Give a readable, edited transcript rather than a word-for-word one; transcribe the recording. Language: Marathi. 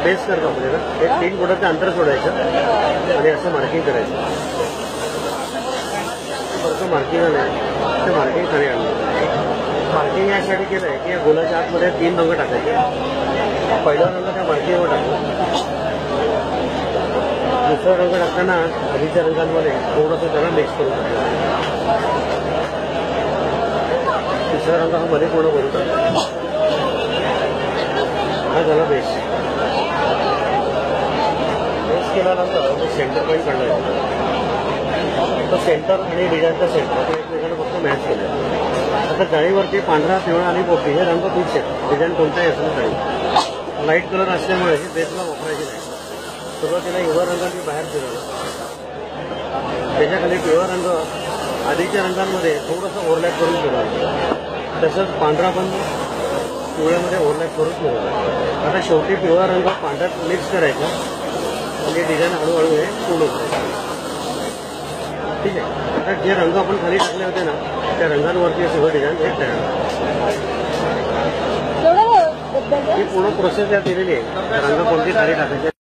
पेस्ट करतो आपल्याला हे 3 बोटाचं अंतर सोडायचं आणि असं मार्किंग करायचं. बरं मार्किंग आलं ते मार्किंग खाली आणलं. मार्किंग यासाठी केलं आहे की या गोलाच्या आतमध्ये 3 रंग टाकायचे. पहिला रंग त्या मार्किंगवर टाकतो. दुसरा रंग टाकताना आधीच्या रंगांमध्ये थोडंसं त्याला मिक्स करून टाकलं. तिसरा रंग हा मध्ये पूर्ण करून टाकतो. हा झाला बेस. बेस केल्यानंतर सेंटर पॉईंट काढला. तो सेंटर आणि डिझाईनचा सेंटर आपण एकमेकांना फक्त मॅच केलं. आता जाळीवरती पांढरा, पिवळा आणि पोपटी हे रंग फिक्स आहेत. डिझाईन कोणताही असलं तरी लाईट कलर असल्यामुळे हे बेसला वापरायचे नाही. सुरुवातीला हिरवा रंग मी बाहेर फिरवला. त्याच्याखाली पिवळा रंग आधीच्या रंगांमध्ये थोडंसं ओव्हरलॅप करून फिरवला. तसंच पांढरा पण पिवळ्यामध्ये ओव्हरलॅप करून फिरवला. आता शेवटी पिवळा रंग पांढऱ्यात मिक्स करायचा आणि डिझाईन हळूहळू हे पूर्ण करायचं. ठीक आहे. आता जे रंग आपण खाली टाकले होते ना त्या रंगांवरती सगळं डिझाईन हे तयार. ही पूर्ण प्रोसेस यात दिलेली आहे. रंग कोणती खाली टाकायचे